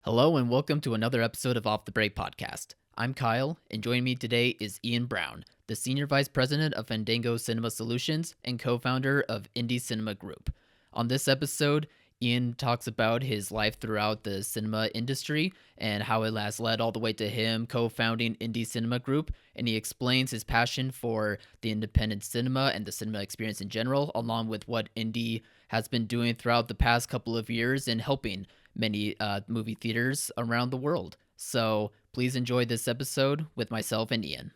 Hello and welcome to another episode of Off the Break podcast. I'm Kyle, and joining me today is Ian Brown, the Senior Vice President of Fandango Cinema Solutions and co-founder of Indy Cinema Group. On this episode, Ian talks about his life throughout the cinema industry and how it has led all the way to him co-founding Indy Cinema Group, and he explains his passion for the independent cinema and the cinema experience in general, along with what Indy has been doing throughout the past couple of years in helping many movie theaters around the world. So please enjoy this episode with myself and Ian.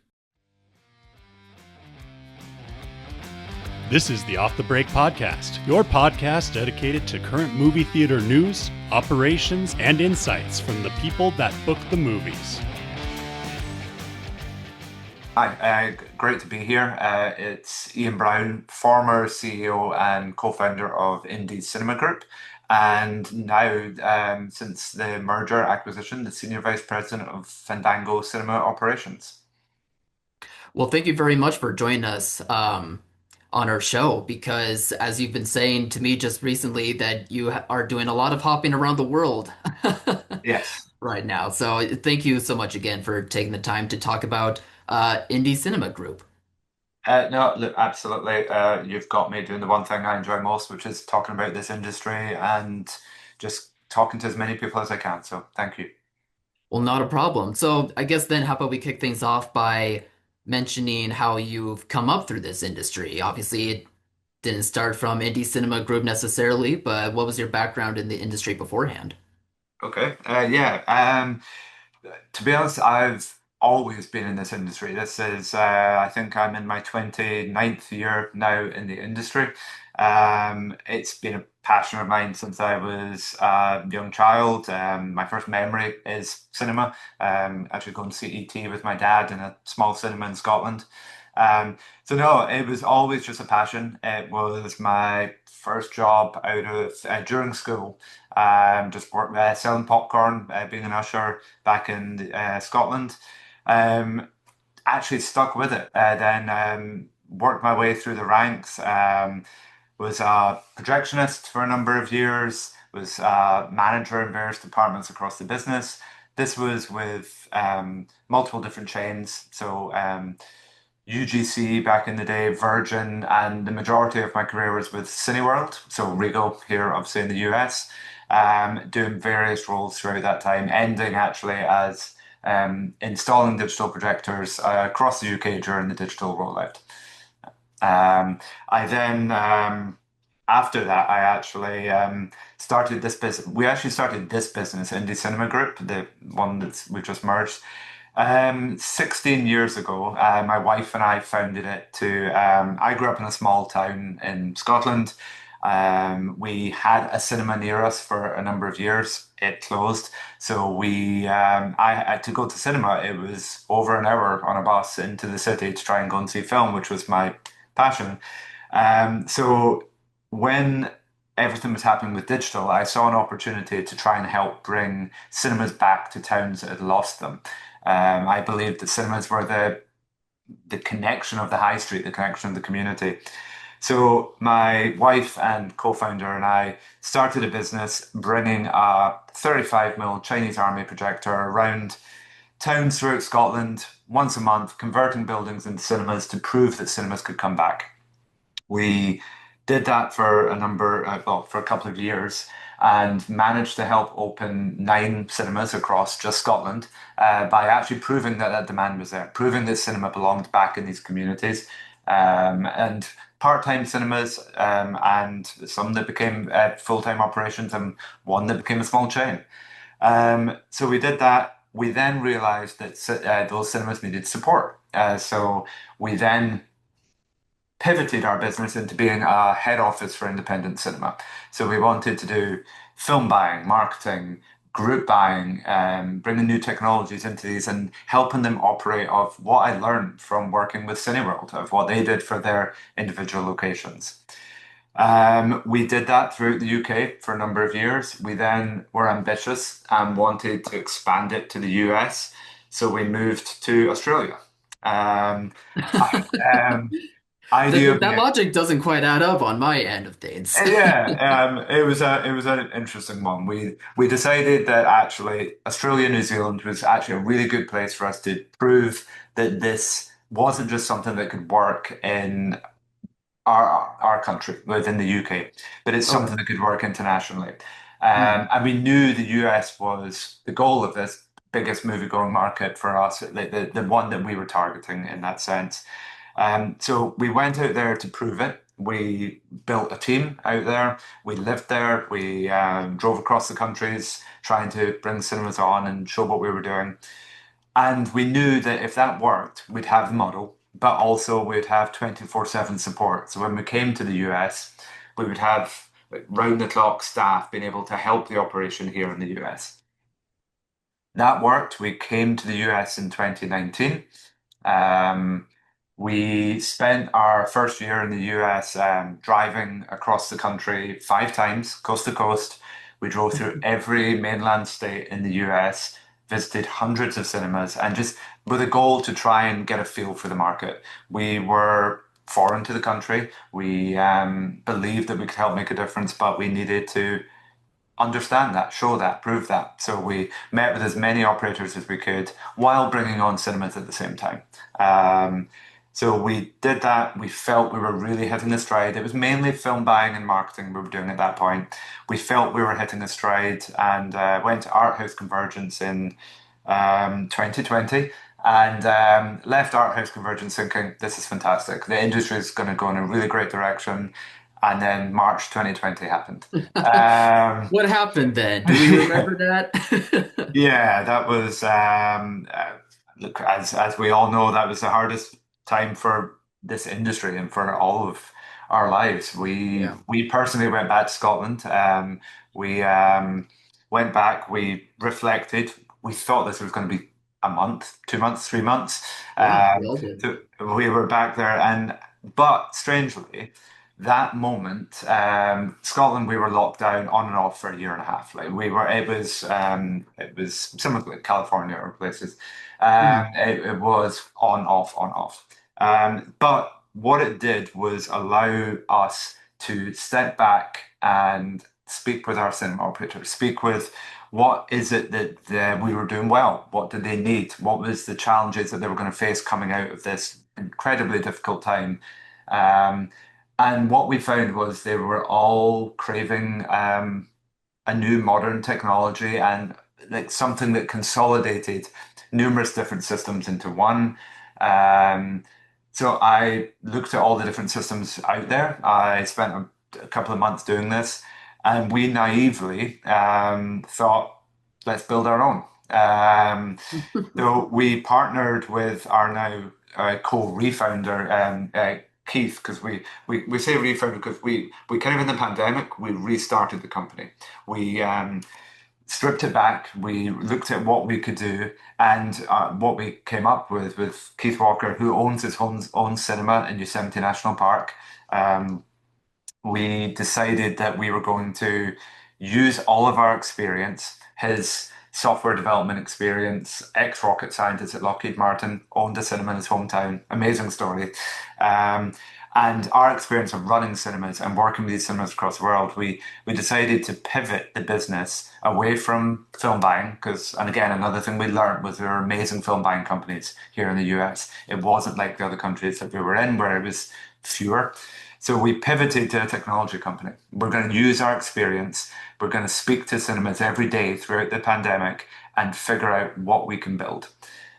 This is the Off the Break podcast, your podcast dedicated to current movie theater news, operations, and insights from the people that book the movies. Hi, great to be here. It's Ian Brown, former CEO and co-founder of Indy Cinema Group, and now, since the merger acquisition, the Senior Vice President of Fandango Cinema Operations. Well, thank you very much for joining us on our show, because as you've been saying to me just recently that you are doing a lot of hopping around the world Yes. right now. So thank you so much again for taking the time to talk about Indie Cinema Group. No, look, absolutely. You've got me doing the one thing I enjoy most, which is talking about this industry and just talking to as many people as I can. So thank you. Well, not a problem. So I guess then how about we kick things off by mentioning how you've come up through this industry? Obviously, it didn't start from Indie Cinema Group necessarily, but what was your background in the industry beforehand? Okay. Yeah. To be honest, I've always been in this industry. I think I'm in my 29th year now in the industry. It's been a passion of mine since I was a young child. My first memory is cinema. Actually going to see E.T. with my dad in a small cinema in Scotland. So no, it was always just a passion. It was my first job out of during school. Just work selling popcorn, being an usher back in Scotland. Um, Actually stuck with it. Then worked my way through the ranks. Was a projectionist for a number of years. Was a manager in various departments across the business. This was with multiple different chains. So UGC back in the day, Virgin, and the majority of my career was with Cineworld, so Regal here, obviously in the US, doing various roles throughout that time, ending actually as installing digital projectors across the UK during the digital rollout. I then, after that, I actually started this business. We actually started this business, Indie Cinema Group, the one that we just merged. 16 years ago, my wife and I founded it I grew up in a small town in Scotland. We had a cinema near us for a number of years. It closed. So I had to go to cinema. It was over an hour on a bus into the city to try and go and see film, which was my passion. So when everything was happening with digital, I saw an opportunity to try and help bring cinemas back to towns that had lost them. I believed that cinemas were the connection of the high street, the connection of the community. So my wife and co-founder and I started a business bringing a 35 mm Chinese army projector around towns throughout Scotland once a month, converting buildings into cinemas to prove that cinemas could come back. We did that for for a couple of years and managed to help open 9 cinemas across just Scotland by actually proving that that demand was there, proving that cinema belonged back in these communities. And part-time cinemas and some that became full-time operations and one that became a small chain. So we did that. We then realized that those cinemas needed support. So we then pivoted our business into being a head office for independent cinema. So we wanted to do film buying, marketing, group buying, bringing new technologies into these and helping them operate of what I learned from working with Cineworld, of what they did for their individual locations. We did that throughout the UK for a number of years. We then were ambitious and wanted to expand it to the US. So we moved to Australia. Um, I, um, I do have That logic doesn't quite add up on my end of things. Yeah, it was an interesting one. We decided that actually Australia, New Zealand was actually a really good place for us to prove that this wasn't just something that could work in our country, within the UK, but it's something Okay. that could work internationally. Hmm. And we knew the US was the goal of this biggest movie-going market for us, the one that we were targeting in that sense. So we went out there to prove it. We built a team out there. We lived there. We drove across the countries trying to bring cinemas on and show what we were doing. And we knew that if that worked, we'd have the model, but also we'd have 24/7 support. So when we came to the US, we would have like, round the clock staff being able to help the operation here in the US. That worked. We came to the US in 2019. Um, we spent our first year in the US driving across the country 5 times, coast to coast. We drove through every mainland state in the US, visited hundreds of cinemas, and just with a goal to try and get a feel for the market. We were foreign to the country. We believed that we could help make a difference, but we needed to understand that, show that, prove that. So we met with as many operators as we could while bringing on cinemas at the same time. So we did that. We felt we were really hitting a stride. It was mainly film buying and marketing we were doing at that point. We felt we were hitting a stride and went to Art House Convergence in 2020 and left Art House Convergence thinking this is fantastic. The industry is going to go in a really great direction. And then March 2020 happened. Um, What happened then? Do we remember that? yeah, that was look, as we all know, that was the hardest time for this industry and for all of our lives. Yeah. We personally went back to Scotland. We went back. We reflected. We thought this was going to be a month, 2 months, 3 months. Yeah, we all did. So we were back there, and but strangely that moment, Scotland, we were locked down on and off for a year and a half. Like we were, it was similar to like California or places. Hmm. It was on, off. But what it did was allow us to step back and speak with our cinema operators, speak with what is it that we were doing well? What did they need? What was the challenges that they were going to face coming out of this incredibly difficult time? Um, and what we found was they were all craving a new modern technology and like something that consolidated numerous different systems into one. Um, so I looked at all the different systems out there. I spent a couple of months doing this, and we naively thought, let's build our own. So we partnered with our now co-refounder, Keith, because we say refounder because we kind of in the pandemic, we restarted the company. We stripped it back. We looked at what we could do and what we came up with Keith Walker, who owns his own cinema in Yosemite National Park. Um, we decided that we were going to use all of our experience, his software development experience, ex-rocket scientist at Lockheed Martin, owned a cinema in his hometown, amazing story. Um, and our experience of running cinemas and working with these cinemas across the world, we decided to pivot the business away from film buying, because, and again, another thing we learned was there are amazing film buying companies here in the US. It wasn't like the other countries that we were in, where it was fewer. So we pivoted to a technology company. We're going to use our experience. We're going to speak to cinemas every day throughout the pandemic and figure out what we can build.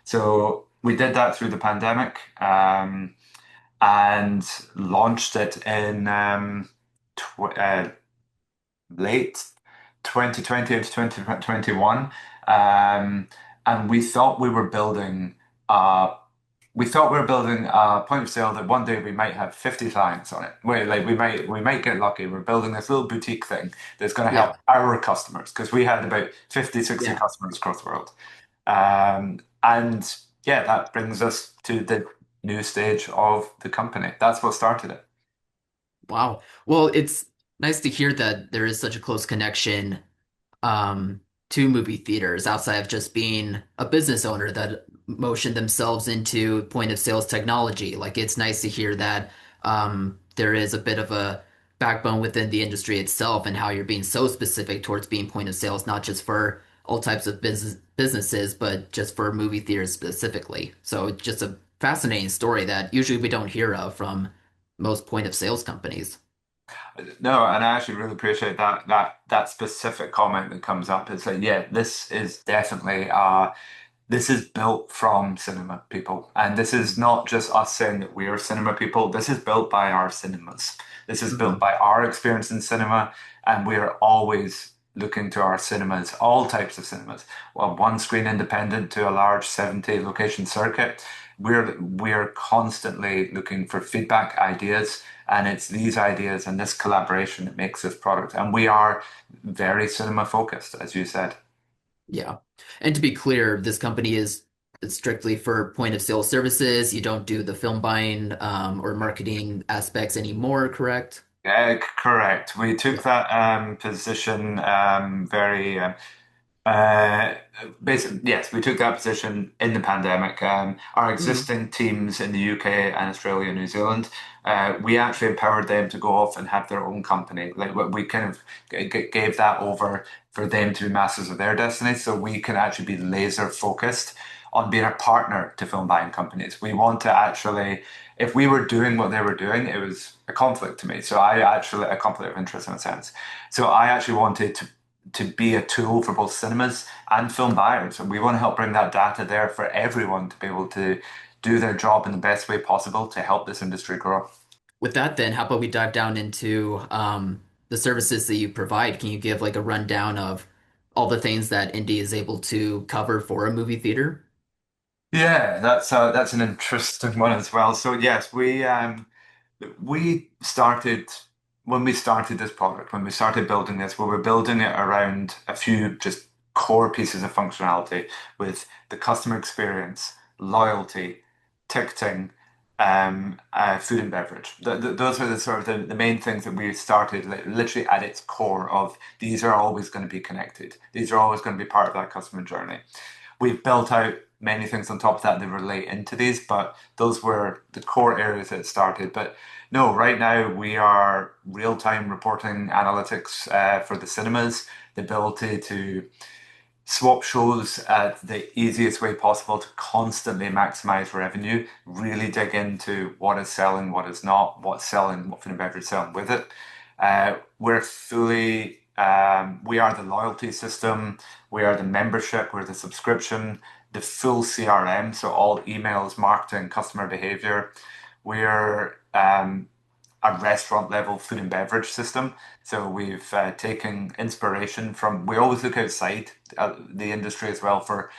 So we did that through the pandemic and launched it in late 2020 into 2021. And we thought we were building a point of sale that one day we might have 50 clients on it. We might get lucky. We're building this little boutique thing that's going to help Yeah. our customers because we had about 50, 60 Yeah. customers across the world. And yeah, that brings us to the new stage of the company. That's what started it. Wow. Well, it's nice to hear that there is such a close connection um, to movie theaters outside of just being a business owner that motioned themselves into point of sales technology. Like it's nice to hear that there is a bit of a backbone within the industry itself and how you're being so specific towards being point of sales, not just for all types of businesses, but just for movie theaters specifically. So it's just a fascinating story that usually we don't hear of from most point of sales companies. No, and I actually really appreciate that specific comment that comes up. It's like, yeah, this is definitely this is built from cinema people. And this is not just us saying that we're cinema people. This is built by our cinemas. This is built Mhm. by our experience in cinema. And we're always looking to our cinemas, all types of cinemas. Well, one screen independent to a large 70 location circuit. We're constantly looking for feedback, ideas, and it's these ideas and this collaboration that makes this product. And we are very cinema focused, as you said. Yeah. And to be clear, this company is strictly for point of sale services. You don't do the film buying or marketing aspects anymore, correct? Correct. We took Yeah. that position very uh, basically, yes, we took that position in the pandemic. Our Mhm. existing teams in the UK and Australia and New Zealand, we actually empowered them to go off and have their own company. Like we kind of gave that over for them to be masters of their destiny, so we can actually be laser focused on being a partner to film buying companies. We want to actually, if we were doing what they were doing, it was a conflict to me. So I actually a conflict of interest in a sense. So I actually wanted to be a tool for both cinemas and film buyers. And we want to help bring that data there for everyone to be able to do their job in the best way possible to help this industry grow. With that, then, how about we dive down into the services that you provide? Can you give like a rundown of all the things that Indy is able to cover for a movie theater? Yeah, that's an interesting one as well. So yes, we started when we started this product, when we started building this, we were building it around a few just core pieces of functionality with the customer experience, loyalty, ticketing, food and beverage. Those are the sort of the main things that we started literally at its core of these are always going to be connected. These are always going to be part of that customer journey. We've built out many things on top of that that relate into these, but those were the core areas that it started. But no, right now we are real-time reporting analytics for the cinemas, the ability to swap shows at the easiest way possible to constantly maximize revenue, really dig into what is selling, what is not, what's selling, what food and beverage is selling with it. We are the loyalty system, we are the membership, we're the subscription, the full CRM, so all emails, marketing, customer behavior. We're a restaurant level food and beverage system. So we've taken inspiration from, we always look outside the industry as well for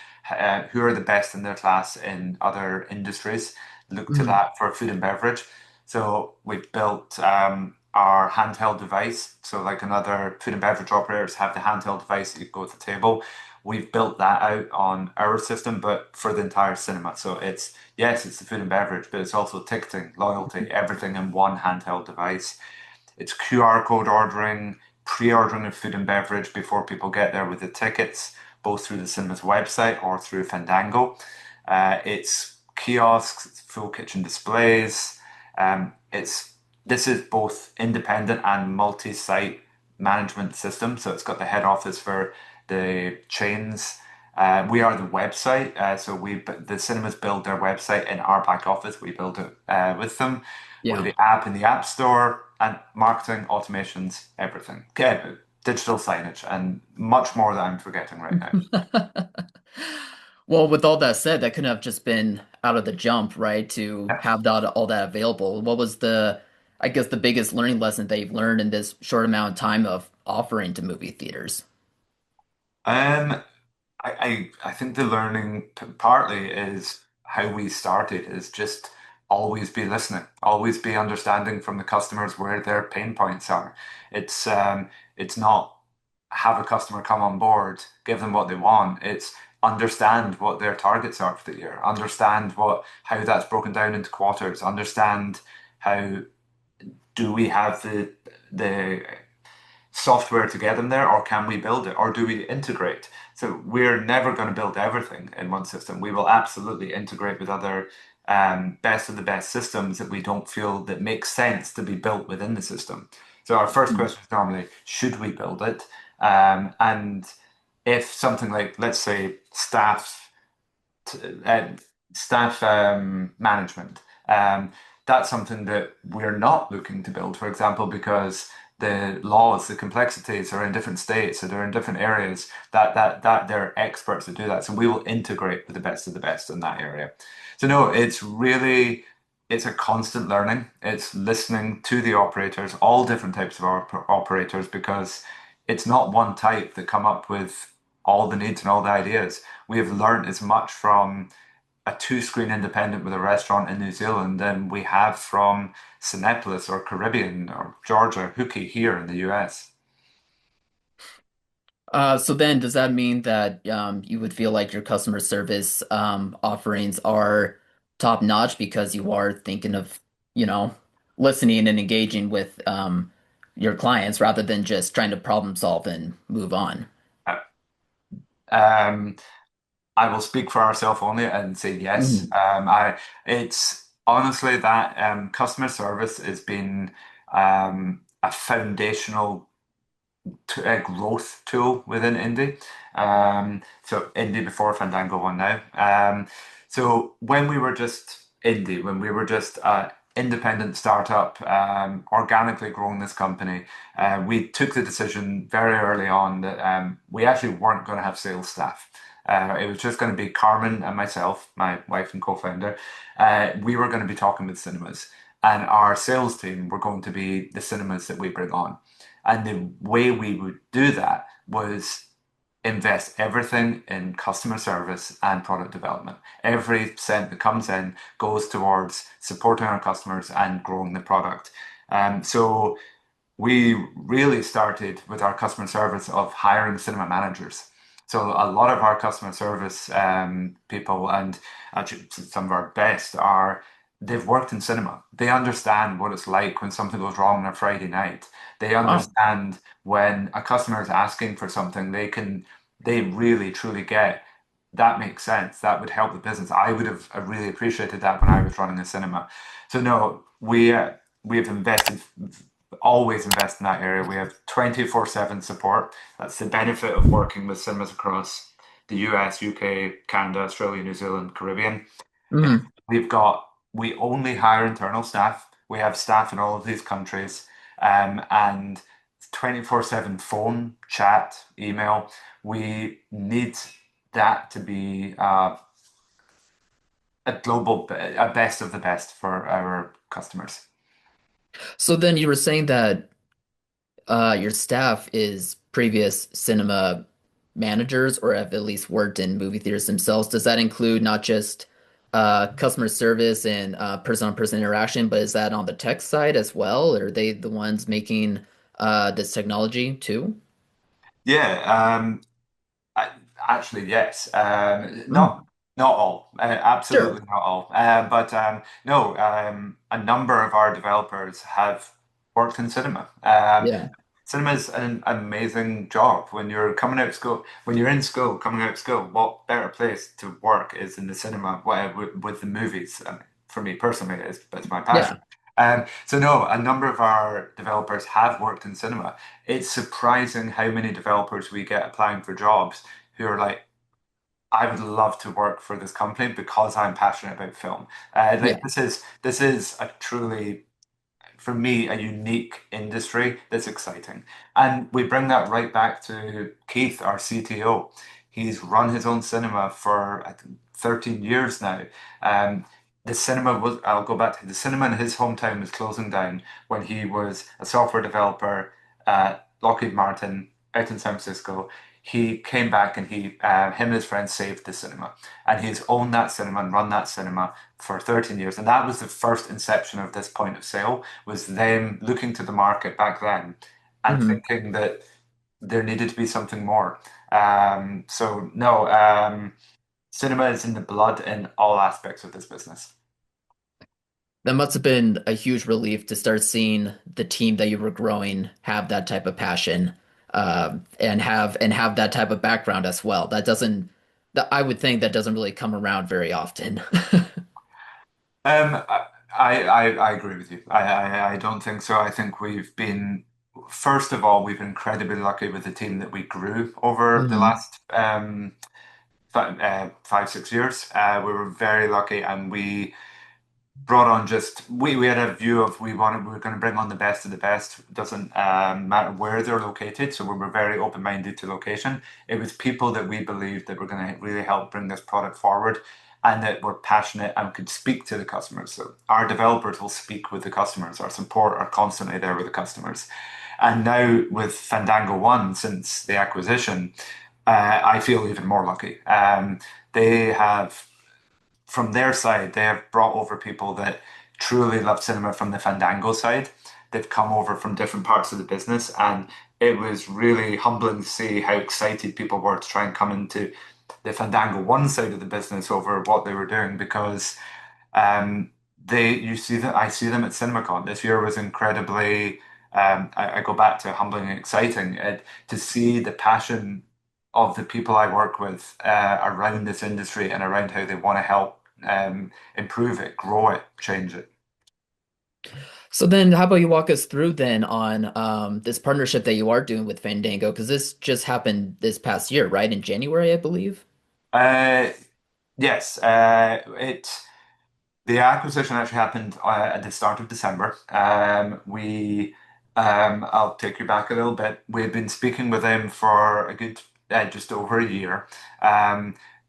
who are the best in their class in other industries. Look to Mhm. that for food and beverage. So we've built our handheld device. So like another food and beverage operators have the handheld device that you go to the table. We've built that out on our system, but for the entire cinema. So it's yes, it's the food and beverage, but it's also ticketing, loyalty, everything in one handheld device. It's QR code ordering, pre-ordering of food and beverage before people get there with the tickets, both through the cinema's website or through Fandango. It's kiosks, it's full kitchen displays. It's this is both independent and multi-site management system. So it's got the head office for the chains. We are the website, so the cinemas build their website in our back office. We build it with them. We're Yeah. the app in the app store and marketing, automations, everything. Okay, digital signage and much more that I'm forgetting right now. Well, with all that said, that couldn't have just been out of the jump, right? To Yeah. have that all that available. What was I guess, the biggest learning lesson that you've learned in this short amount of time of offering to movie theaters? Um, I think the learning partly is how we started is just always be listening, always be understanding from the customers where their pain points are. It's not have a customer come on board, give them what they want. It's understand what their targets are for the year, understand what how that's broken down into quarters, understand how do we have the software to get them there, or can we build it, or do we integrate? So we're never going to build everything in one system. We will absolutely integrate with other best of the best systems that we don't feel that makes sense to be built within the system. So our first question is normally, should we build it? And if something like, let's say, uh, staff management. That's something that we're not looking to build, for example, because the laws, the complexities are in different states, so they're in different areas that they're experts to do that. So we will integrate with the best of the best in that area. So no, it's a constant learning. It's listening to the operators, all different types of operators, because it's not one type that come up with all the needs and all the ideas. We have learned as much from a two-screen independent with a restaurant in New Zealand than we have from Cinepolis or Caribbean or Georgia Hookie here in the US. So then does that mean that you would feel like your customer service offerings are top notch because you are thinking of, you know, listening and engaging with your clients rather than just trying to problem solve and move on? Uh, Um, I will speak for ourselves only and say yes. Mhm. It's honestly that customer service has been a foundational a growth tool within Indy. So Indy before Fandango one now. So when we were just Indy, when we were just independent startup, organically growing this company, we took the decision very early on that we actually weren't going to have sales staff. It was just going to be Carmen and myself, my wife and co-founder. We were going to be talking with cinemas, and our sales team were going to be the cinemas that we bring on. And the way we would do that was invest everything in customer service and product development. Every cent that comes in goes towards supporting our customers and growing the product. So we really started with our customer service of hiring cinema managers. So a lot of our customer service people, and actually some of our best, are they've worked in cinema. They understand what it's like when something goes wrong on a Friday night. They Wow. understand when a customer is asking for something, they really truly get that makes sense. That would help the business. I would have really appreciated that when I was running a cinema. So no, we have invested always invest in that area. We have 24/7 support. That's the benefit of working with cinemas across the US, UK, Canada, Australia, New Zealand, Caribbean. Mhm. We've got, we only hire internal staff. We have staff in all of these countries, and 24/7 phone, chat, email. We need that to be a a best of the best for our customers. So then you were saying that your staff is previous cinema managers or have at least worked in movie theaters themselves. Does that include not just customer service and person-on-person interaction, but is that on the tech side as well? Or are they the ones making this technology too? Yeah, I, actually, yes. Mm, Not all, absolutely sure. not all. But no, a number of our developers have worked in cinema. Yeah. Cinema is an amazing job when you're coming out of school. When you're in school, coming out of school, what better place to work is in the cinema with the movies. For me personally, it's my passion. Yeah. So no, a number of our developers have worked in cinema. It's surprising how many developers we get applying for jobs who are like, I would love to work for this company because I'm passionate about film. Like Yeah. this is a truly for me, a unique industry that's exciting. And we bring that right back to Keith, our CTO. He's run his own cinema for I think 13 years now. Um, the cinema was, I'll go back to the cinema in his hometown was closing down when he was a software developer at Lockheed Martin out in San Francisco. He came back and him and his friends saved the cinema. And he's owned that cinema and run that cinema for 13 years. And that was the first inception of this point of sale, was them looking to the market back then and Hmm. thinking that there needed to be something more. So no, cinema is in the blood in all aspects of this business. That must have been a huge relief to start seeing the team that you were growing have that type of passion, and have that type of background as well. That doesn't that I would think that doesn't really come around very often. I agree with you. I don't think so. I think first of all, we've been incredibly lucky with the team that we grew over the Hmm. last 5, 6 years. We were very lucky, and we brought on we had a view of we were going to bring on the best of the best. It doesn't matter where they're located, so we were very open-minded to location. It was people that we believed that were going to really help bring this product forward, and that were passionate and could speak to the customers. So our developers will speak with the customers. Our support are constantly there with the customers. And now with Fandango One, since the acquisition, I feel even more lucky. They have from their side, they have brought over people that truly love cinema from the Fandango side. They've come over from different parts of the business, and it was really humbling to see how excited people were to try and come into the Fandango One side of the business over what they were doing because I see them at CinemaCon. This year was incredibly I go back to humbling and exciting to see the passion of the people I work with around this industry and around how they want to help improve it, grow it, change it. So then, how about you walk us through then on this partnership that you are doing with Fandango? Because this just happened this past year, right? In January, I believe. Uh, yes, the acquisition actually happened at the start of December. I'll take you back a little bit. We've been speaking with them for a good just over a year,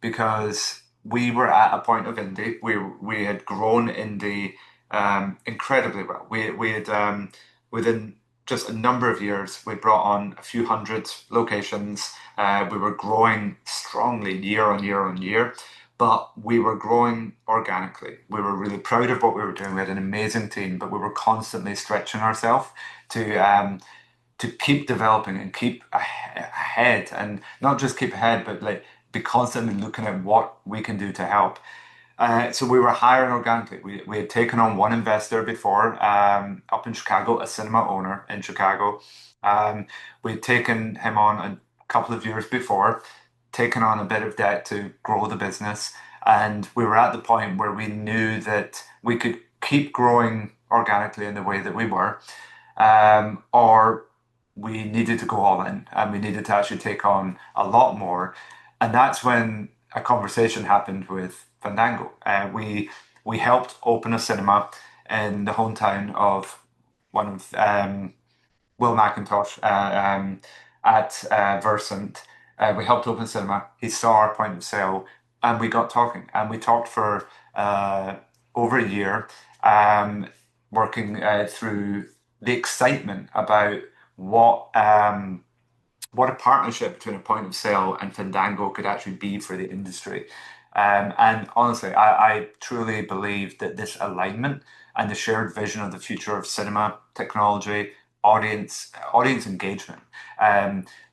because we were at a point of Indy. We had grown Indy incredibly well. We had within just a number of years, we brought on a few hundred locations. We were growing strongly year on year on year, but we were growing organically. We were really proud of what we were doing. We had an amazing team, but we were constantly stretching ourselves to um, to keep developing and keep ahead, and not just keep ahead, but like be constantly looking at what we can do to help. So we were hiring organically. We had taken on one investor before up in Chicago, a cinema owner in Chicago. We'd taken him on a couple of years before, taken on a bit of debt to grow the business. And we were at the point where we knew that we could keep growing organically in the way that we were, or we needed to go all in and we needed to actually take on a lot more. And that's when a conversation happened with Fandango. We helped open a cinema in the hometown of one of Will McIntosh at Versant. We helped open cinema. He saw our point of sale, and we got talking. And we talked for over a year, working through the excitement about what what a partnership between a point of sale and Fandango could actually be for the industry. And honestly, I truly believe that this alignment and the shared vision of the future of cinema, technology, audience engagement,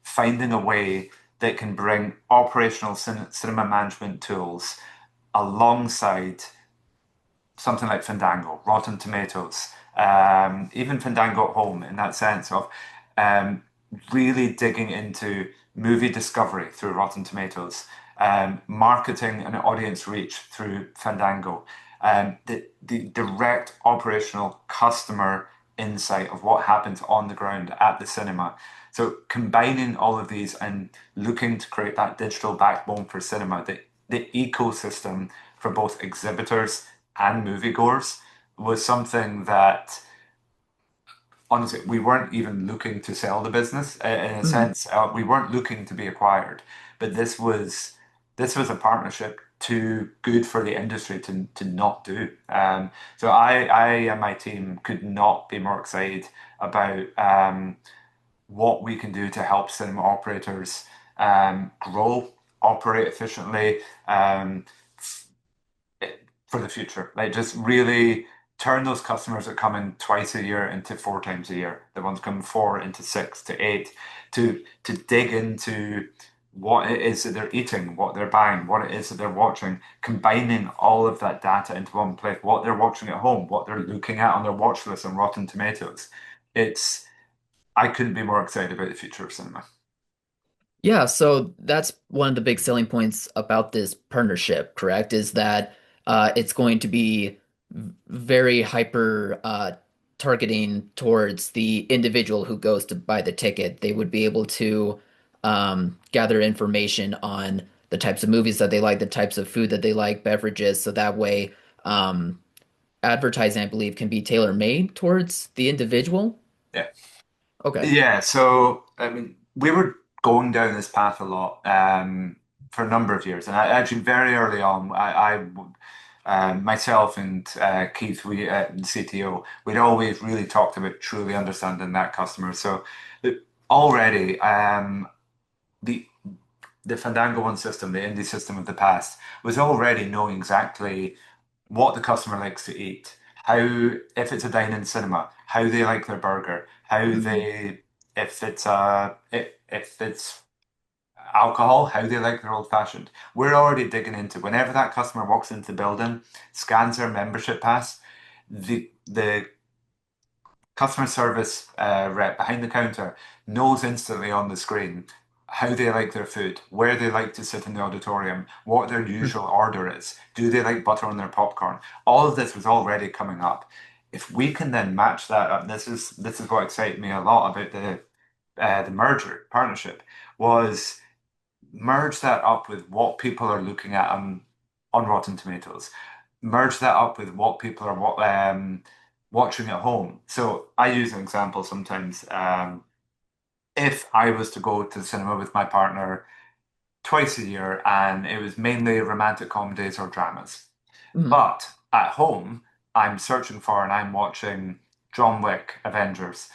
finding a way that can bring operational cinema management tools alongside something like Fandango, Rotten Tomatoes, even Fandango at home in that sense of um, really digging into movie discovery through Rotten Tomatoes, marketing and audience reach through Fandango, the direct operational customer insight of what happens on the ground at the cinema. So combining all of these and looking to create that digital backbone for cinema, the ecosystem for both exhibitors and moviegoers was something that honestly we weren't even looking to sell the business in a Hmm. sense. We weren't looking to be acquired, but this was a partnership too good for the industry to not do. So I and my team could not be more excited about what we can do to help cinema operators grow, operate efficiently, for the future. Like just really turn those customers that come in twice a year into 4 times a year. The ones coming four into six to eight, to dig into what it is that they're eating, what they're buying, what it is that they're watching, combining all of that data into one place, what they're watching at home, what they're looking at on their watch list on Rotten Tomatoes. It's I couldn't be more excited about the future of cinema. Yeah, so that's one of the big selling points about this partnership, correct? Is that it's going to be very hyper targeting towards the individual who goes to buy the ticket. They would be able to gather information on the types of movies that they like, the types of food that they like, beverages, so that way um, advertising, I believe, can be tailor-made towards the individual. Yeah. Okay. Yeah, so I mean, we were going down this path a lot for a number of years, and actually very early on, myself and Keith, the CTO, we'd always really talked about truly understanding that customer. So already, the the Fandango One system, the indie system of the past, was already knowing exactly what the customer likes to eat, how, if it's a dine-in cinema, how they like their burger, how Mhm. they, if it's alcohol, how they like their old fashioned. We're already digging into whenever that customer walks into the building, scans their membership pass, the customer service rep behind the counter knows instantly on the screen how they like their food, where they like to sit in the auditorium, what their usual order is, do they like butter on their popcorn? All of this was already coming up. If we can then match that up, this is what excited me a lot about the merger partnership was merge that up with what people are looking at on Rotten Tomatoes. Merge that up with what people are watching at home. So I use an example sometimes. If I was to go to the cinema with my partner twice a year and it was mainly romantic comedies or dramas, Mhm. but at home, I'm searching for and I'm watching John Wick, Avengers.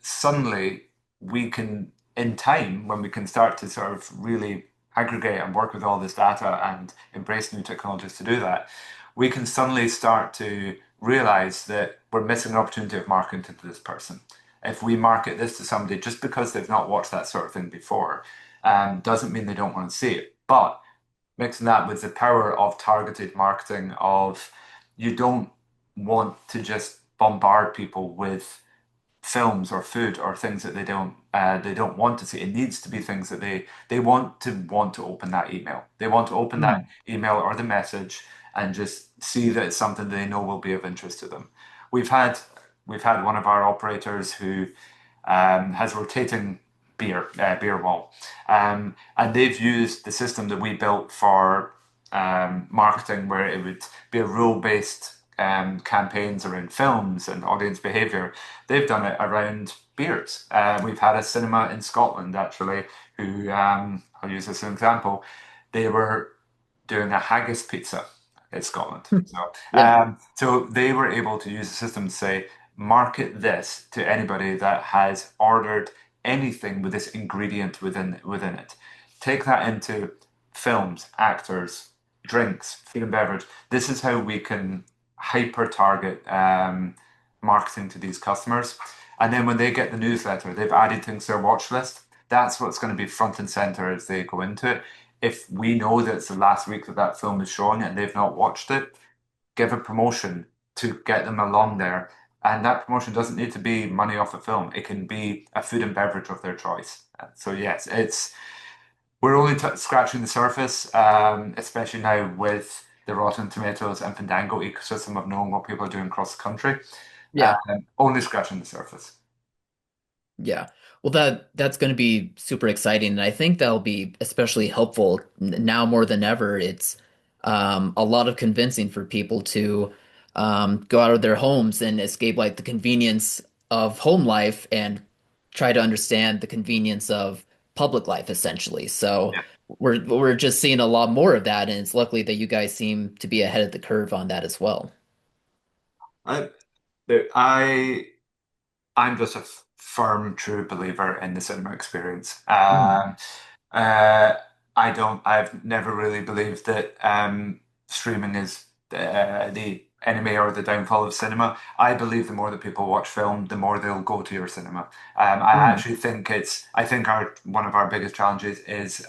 Suddenly, we can, in time, when we can start to sort of really aggregate and work with all this data and embrace new technologies to do that, we can suddenly start to realize that we're missing an opportunity of marketing to this person. If we market this to somebody just because they've not watched that sort of thing before, doesn't mean they don't want to see it. But mixing that with the power of targeted marketing of you don't want to just bombard people with films or food or things that they don't want to see. It needs to be things that they want to open that email. They want to open that Mhm. email or the message and just see that it's something they know will be of interest to them. We've had we've had one of our operators who has rotating beer wall, and they've used the system that we built for marketing, where it would be a rule-based campaigns around films and audience behavior. They've done it around beers. We've had a cinema in Scotland actually, who I'll use this as an example. They were doing a haggis pizza in Scotland. Yeah. So they were able to use the system to say, market this to anybody that has ordered anything with this ingredient within it. Take that into films, actors, drinks, food and beverage. This is how we can hyper target marketing to these customers. And then when they get the newsletter, they've added things to their watch list. That's what's going to be front and center as they go into it. If we know that it's the last week that that film is showing and they've not watched it, give a promotion to get them along there. And that promotion doesn't need to be money off a film. It can be a food and beverage of their choice. So yes, it's we're only scratching the surface, especially now with the Rotten Tomatoes and Fandango ecosystem of knowing what people are doing across the country. Yeah. Only scratching the surface. Yeah. Well, that's going to be super exciting, and I think that'll be especially helpful now more than ever. It's a lot of convincing for people to go out of their homes and escape like the convenience of home life and try to understand the convenience of public life, essentially. So Yeah. we're just seeing a lot more of that, and it's luckily that you guys seem to be ahead of the curve on that as well. I, I I'm just a firm, true believer in the cinema experience. Mhm. Uh, I've never really believed that streaming is the enemy or the downfall of cinema. I believe the more that people watch film, the more they'll go to your cinema. I Mhm. actually think I think one of our biggest challenges is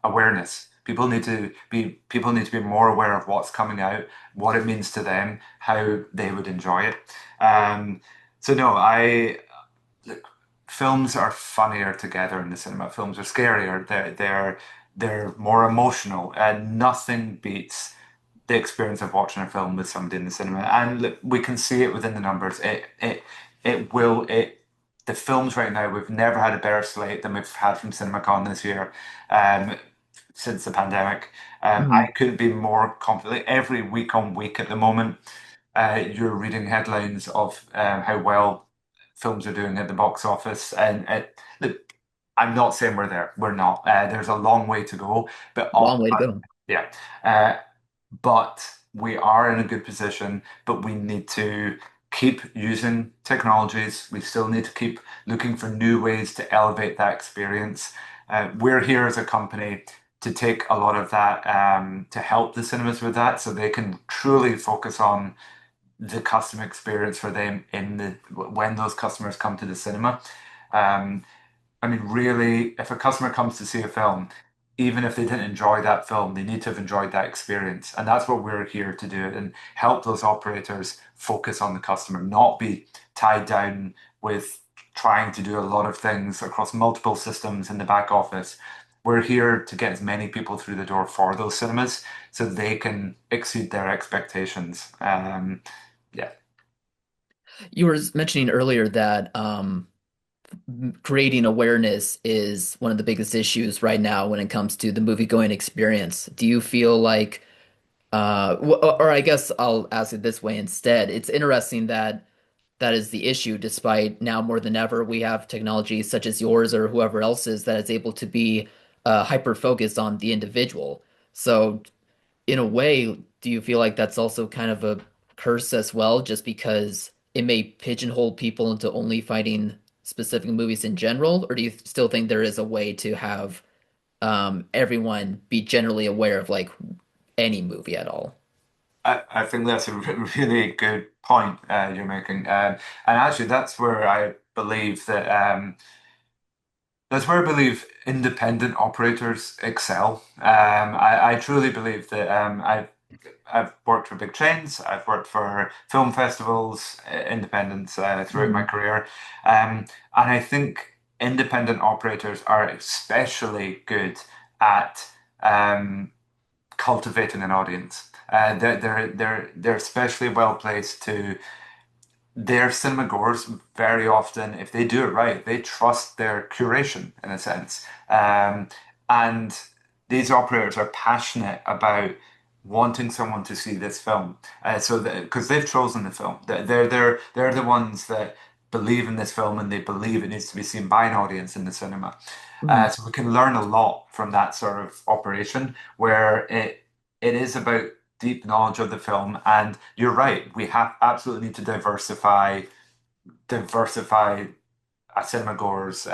awareness. People need to be more aware of what's coming out, what it means to them, how they would enjoy it. Um, so no, I look, films are funnier together in the cinema. Films are scarier. They're more emotional, and nothing beats the experience of watching a film with somebody in the cinema. And look, we can see it within the numbers. It will it. The films right now, we've never had a better slate than we've had from CinemaCon this year, um, since the pandemic. Mhm. I couldn't be more confident. Every week on week at the moment, you're reading headlines of how well films are doing at the box office, and look, I'm not saying we're there. We're not. There's a long way to go, but Long way to go. yeah. Uh, but we are in a good position, but we need to keep using technologies. We still need to keep looking for new ways to elevate that experience. We're here as a company to take a lot of that, to help the cinemas with that so they can truly focus on the customer experience for them in the when those customers come to the cinema. Um, I mean, really, if a customer comes to see a film, even if they didn't enjoy that film, they need to have enjoyed that experience. And that's what we're here to do and help those operators focus on the customer, not be tied down with trying to do a lot of things across multiple systems in the back office. We're here to get as many people through the door for those cinemas so they can exceed their expectations. Yeah. You were mentioning earlier that creating awareness is one of the biggest issues right now when it comes to the movie going experience. Do you feel like, or I guess I'll ask it this way instead. It's interesting that that is the issue, despite now more than ever we have technology such as yours or whoever else's that is able to be hyper focused on the individual. So in a way, do you feel like that's also kind of a curse as well, just because it may pigeonhole people into only finding specific movies in general? Or do you still think there is a way to have everyone be generally aware of like any movie at all? I think that's a really good point you're making. And actually, that's where I believe independent operators excel. I truly believe that I've worked for big chains, I've worked for film festivals, independents throughout my Mm, career. And I think independent operators are especially good at cultivating an audience. They're especially well placed to their cinema goers very often, if they do it right, they trust their curation in a sense. And these operators are passionate about wanting someone to see this film. So because they've chosen the film, they're the ones that believe in this film and they believe it needs to be seen by an audience in the cinema. mm, So we can learn a lot from that sort of operation where it is about deep knowledge of the film. And you're right, we have absolutely need to diversify a cinema goer's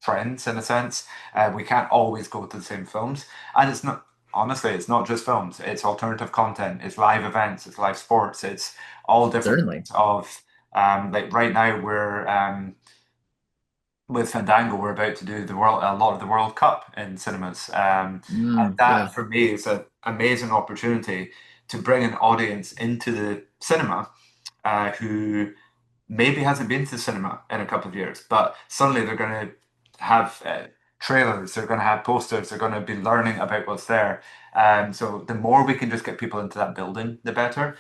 trends in a sense. We can't always go to the same films, and it's not. Honestly, it's not just films. It's alternative content. It's live events. It's live sports. It's all different certainly. kinds of like right now we're with Fandango, we're about to do a lot of the World Cup in cinemas. And Mm, that yeah. for me is an amazing opportunity to bring an audience into the cinema who maybe hasn't been to the cinema in a couple of years, but suddenly they're going to have trailers, they're going to have posters, they're going to be learning about what's there. So the more we can just get people into that building, the better.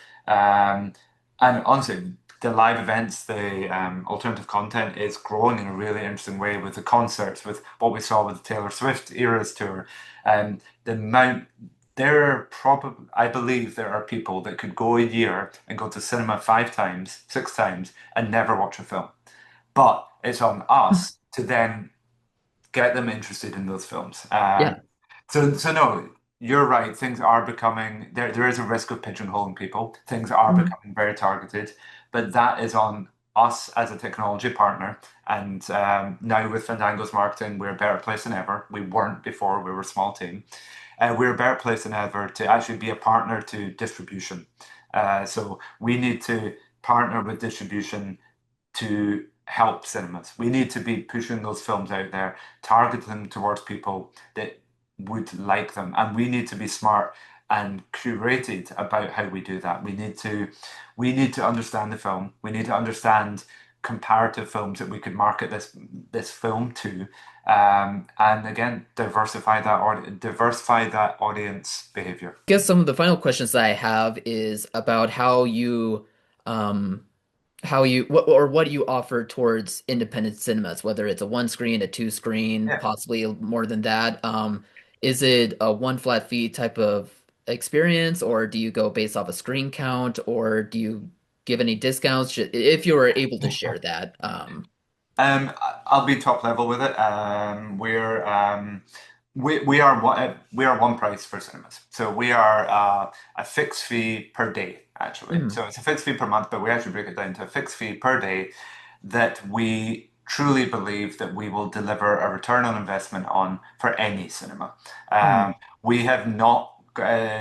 And honestly, the live events, the alternative content is growing in a really interesting way with the concerts, with what we saw with the Taylor Swift Eras tour. The amount there are probably, I believe there are people that could go a year and go to cinema 5 times, 6 times, and never watch a film. But it's on us to then get them interested in those films. Yeah, So no, you're right. Things are becoming there. There is a risk of pigeonholing people. Things are mhm. becoming very targeted, but that is on us as a technology partner. And now with Fandango's marketing, we're a better place than ever. We weren't before. We were a small team. We're a better place than ever to actually be a partner to distribution. So we need to partner with distribution to help cinemas. We need to be pushing those films out there, target them towards people that would like them, and we need to be smart and curated about how we do that. We need to understand the film. We need to understand comparative films that we could market this film to, And again, diversify that audience behavior. Guess some of the final questions that I have is about um what do you offer towards independent cinemas, whether it's a one screen, a two screen, Yeah. possibly more than that. Is it a one flat fee type of experience, or do you go based off a screen count, or do you give any discounts if you were able to share that? I'll be top level with it. We are one price for cinemas. So we are a fixed fee per day, actually. Mhm, So it's a fixed fee per month, but we actually break it down to a fixed fee per day that we truly believe that we will deliver a return on investment on for any cinema. mhm, We have not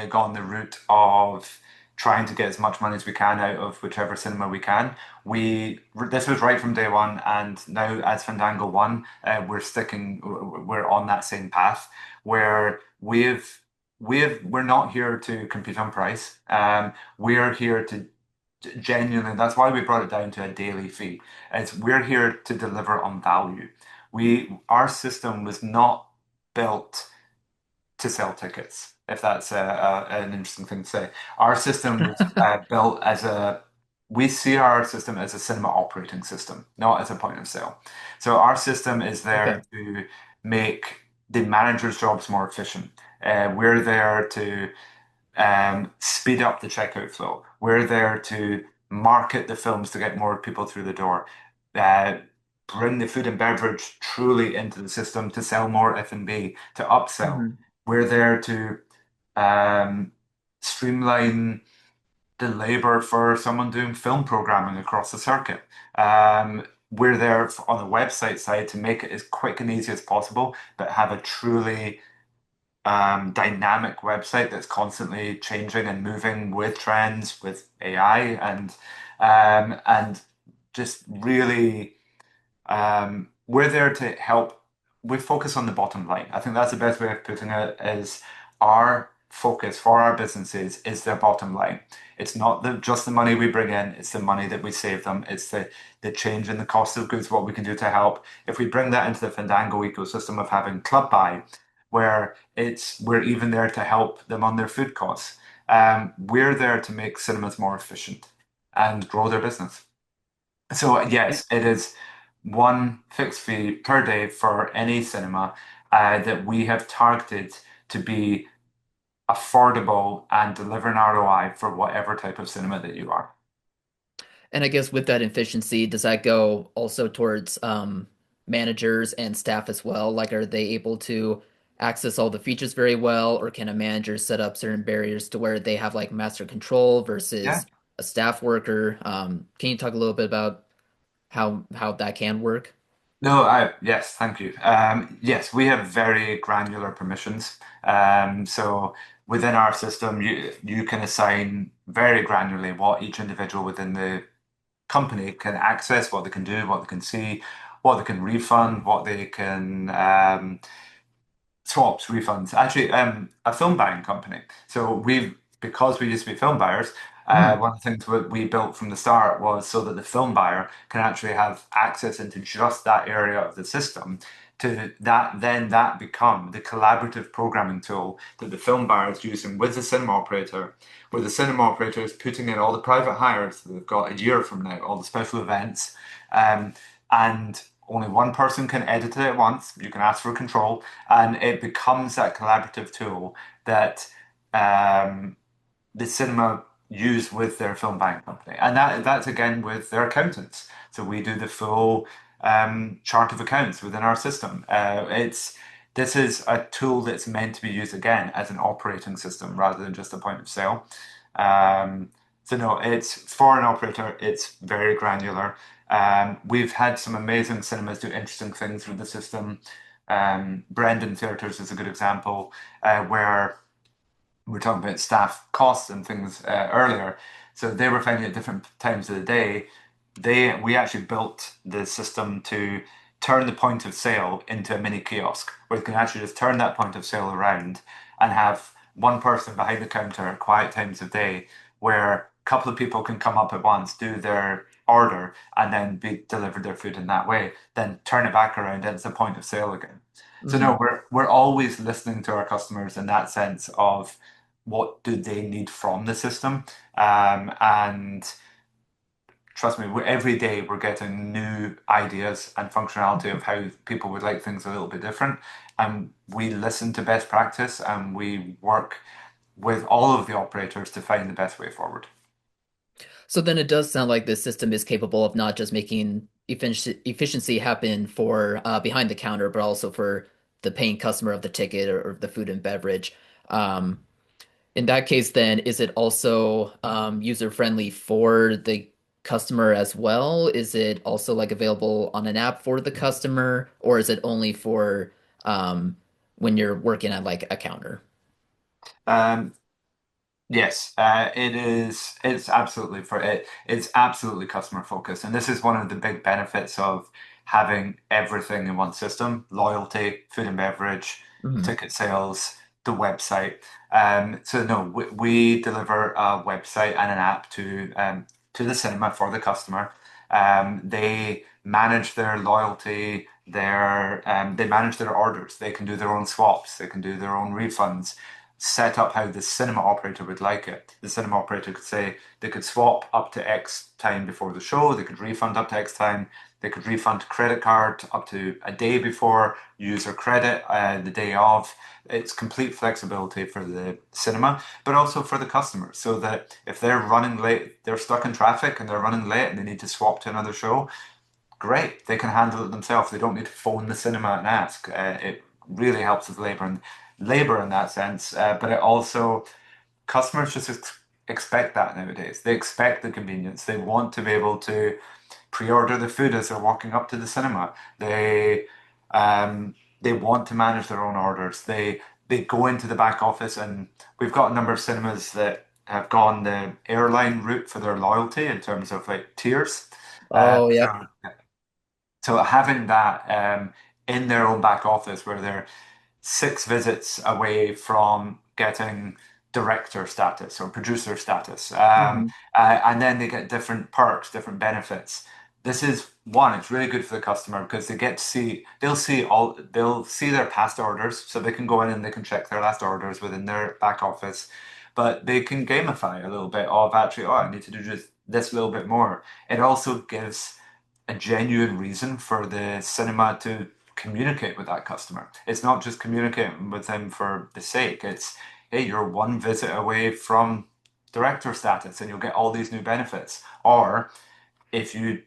gone the route of trying to get as much money as we can out of whichever cinema we can. This was right from day one, and now as Fandango One, we're on that same path where we're not here to compete on price. We're here to genuinely, that's why we brought it down to a daily fee. We're here to deliver on value. Our system was not built to sell tickets, if that's an interesting thing to say. Our system was built we see our system as a cinema operating system, not as a point of sale. So our system is okay. there to make the manager's jobs more efficient. We're there to speed up the checkout flow. We're there to market the films to get more people through the door. Uh, Bring the food and beverage truly into the system to sell more F&B, to upsell. Mhm. We're there to um, streamline the labor for someone doing film programming across the circuit. We're there on the website side to make it as quick and easy as possible, but have a truly dynamic website that's constantly changing and moving with trends, with AI, and just really we're there to help. We focus on the bottom line. I think that's the best way of putting it is our focus for our businesses is their bottom line. It's not just the money we bring in, it's the money that we save them. It's the change in the cost of goods, what we can do to help. If we bring that into the Fandango ecosystem of having Club Buy, where we're even there to help them on their food costs. We're there to make cinemas more efficient and grow their business. So yes, it is one fixed fee per day for any cinema that we have targeted to be affordable and deliver an ROI for whatever type of cinema that you are. And I guess with that efficiency, does that go also towards managers and staff as well? Like, are they able to access all the features very well, or can a manager set up certain barriers to where they have like master control Yeah. versus a staff worker? Can you talk a little bit about how that can work? No, yes, thank you. Yes, we have very granular permissions. So within our system, you can assign very granularly what each individual within the company can access, what they can do, what they can see, what they can refund, what they can swaps, refunds. Actually, a film buying company. So because we used to be film buyers, Mhm. one of the things we built from the start was so that the film buyer can actually have access into just that area of the system to that become the collaborative programming tool that the film buyer is using with the cinema operator, where the cinema operator is putting in all the private hires that they've got a year from now, all the special events, um, and only one person can edit it at once. You can ask for control, and it becomes that collaborative tool that um, the cinema use with their film buying company, and that's again with their accountants. So we do the full chart of accounts within our system. This is a tool that's meant to be used again as an operating system rather than just a point of sale. Um, so no, it's for an operator. It's very granular. We've had some amazing cinemas do interesting things with the system. Brendan Theatres is a good example where we were talking about staff costs and things earlier. So they were finding at different times of the day, we actually built the system to turn the point of sale into a mini kiosk where you can actually just turn that point of sale around and have one person behind the counter at quiet times of day where a couple of people can come up at once, do their order and then be delivered their food in that way, then turn it back around and it's a point of sale again. So no, Hmm. we're always listening to our customers in that sense of what do they need from the system. And trust me, every day we're getting new ideas and functionality of how people would like things a little bit different. And we listen to best practice and we work with all of the operators to find the best way forward. So then it does sound like this system is capable of not just making efficiency happen for behind the counter, but also for the paying customer of the ticket or the food and beverage. Um, in that case, then, is it also user friendly for the customer as well? Is it also like available on an app for the customer, or is it only for when you're working at like a counter? Um, Yes, it is. It's absolutely for it. It's absolutely customer focused, and this is one of the big benefits of having everything in one system: loyalty, food and beverage, Mhm. ticket sales, the website. So no, we deliver a website and an app to the cinema for the customer. They manage their loyalty. They manage their orders. They can do their own swaps. They can do their own refunds set up how the cinema operator would like it. The cinema operator could say they could swap up to X time before the show, they could refund up to X time, they could refund credit card up to a day before, user credit the day of. It's complete flexibility for the cinema, but also for the customer, so that if they're running late, they're stuck in traffic and they're running late and they need to swap to another show, great, they can handle it themselves. They don't need to phone the cinema and ask. It really helps with labor in that sense. But it also customers just expect that nowadays. They expect the convenience. They want to be able to pre-order the food as they're walking up to the cinema. They want to manage their own orders. They go into the back office, and we've got a number of cinemas that have gone the airline route for their loyalty in terms of like tiers. Oh, So yep. having that in their own back office where they're 6 visits away from getting director status or producer status, Hmm. and then they get different perks, different benefits. This is one, it's really good for the customer because they get to see, they'll see their past orders, so they can go in and they can check their last orders within their back office, but they can gamify a little bit of actually, oh, I need to do just this little bit more. It also gives a genuine reason for the cinema to communicate with that customer. It's not just communicating with them for the sake. It's, hey, you're one visit away from director status and you'll get all these new benefits. Or if you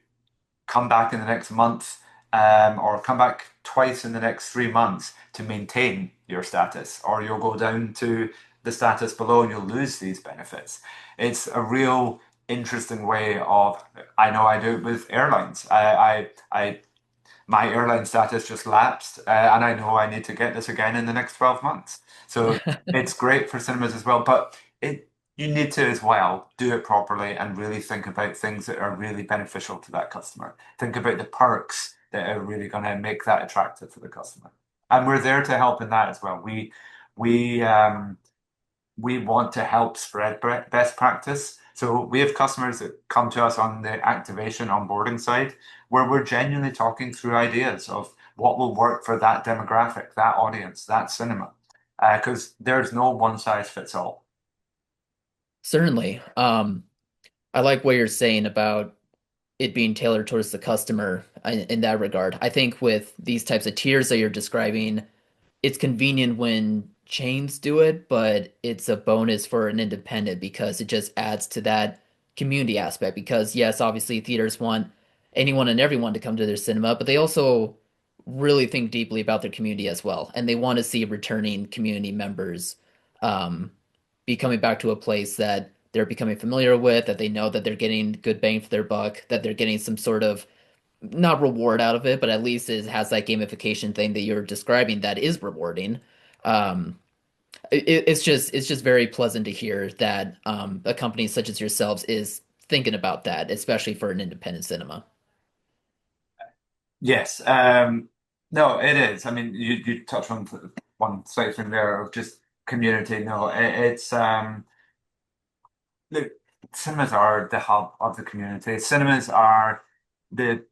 come back in the next month, or come back twice in the next 3 months to maintain your status, or you'll go down to the status below and you'll lose these benefits. It's a real interesting way of, I know I do it with airlines. I my airline status just lapsed, and I know I need to get this again in the next 12 months. So it's great for cinemas as well, but it you need to as well do it properly and really think about things that are really beneficial to that customer. Think about the perks that are really going to make that attractive for the customer. And we're there to help in that as well. We we want to help spread best practice. So we have customers that come to us on the activation onboarding side where we're genuinely talking through ideas of what will work for that demographic, that audience, that cinema. Because there's no one size fits all. Certainly. I like what you're saying about it being tailored towards the customer in that regard. I think with these types of tiers that you're describing, it's convenient when chains do it, but it's a bonus for an independent because it just adds to that community aspect. Because yes, obviously theaters want anyone and everyone to come to their cinema, but they also really think deeply about their community as well, and they want to see returning community members um, be coming back to a place that they're becoming familiar with, that they know that they're getting good bang for their buck, that they're getting some sort of not reward out of it, but at least it has that gamification thing that you're describing that is rewarding. Um, it's just very pleasant to hear that a company such as yourselves is thinking about that, especially for an independent cinema. Yes. No, it is. I mean, you touched on one slight thing there of just community. No, it's cinemas are the hub of the community. Cinemas are the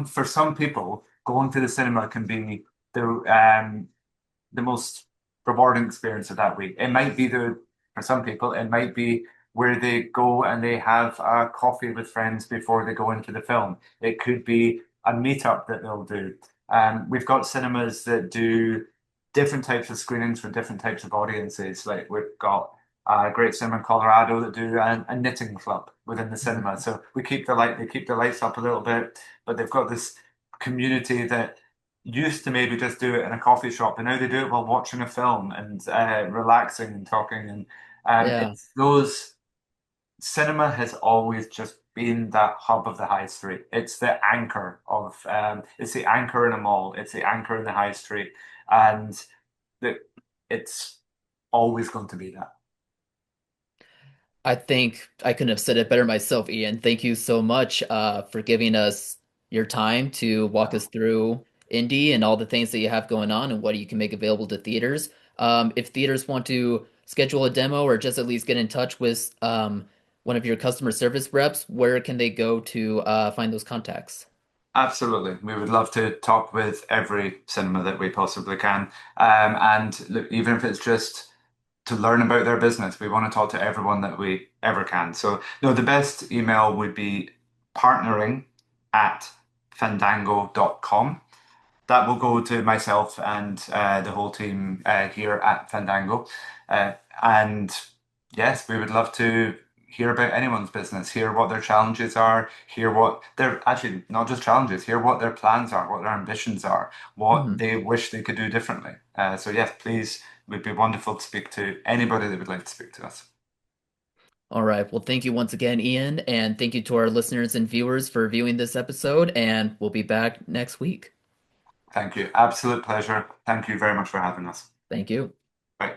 for some people, going to the cinema can be the most rewarding experience of that week. It might be for some people, it might be where they go and they have a coffee with friends before they go into the film. It could be a meetup that they'll do. We've got cinemas that do different types of screenings for different types of audiences. Like we've got a great cinema in Colorado that do a knitting club within the cinema. So they keep the lights up a little bit, but they've got this community that used to maybe just do it in a coffee shop, and now they do it while watching a film and relaxing and talking. And Yeah. it's those cinema has always just been that hub of the high street. It's the anchor in a mall. It's the anchor in the high street, and the, it's always going to be that. I think I couldn't have said it better myself, Ian. Thank you so much for giving us your time to walk us through Indy and all the things that you have going on and what you can make available to theaters. If theaters want to schedule a demo or just at least get in touch with one of your customer service reps, where can they go to find those contacts? Absolutely. We would love to talk with every cinema that we possibly can. And look, even if it's just to learn about their business, we want to talk to everyone that we ever can. So, no, the best email would be partnering@fandango.com. That will go to myself and the whole team here at Fandango. And yes, we would love to hear about anyone's business, hear what their challenges are, hear what their actually not just challenges, hear what their plans are, what their ambitions are, what Mhm. they wish they could do differently. So yes, please, it would be wonderful to speak to anybody that would like to speak to us. All right. Well, thank you once again, Ian, and thank you to our listeners and viewers for viewing this episode, and we'll be back next week. Thank you. Absolute pleasure. Thank you very much for having us. Thank you. Bye.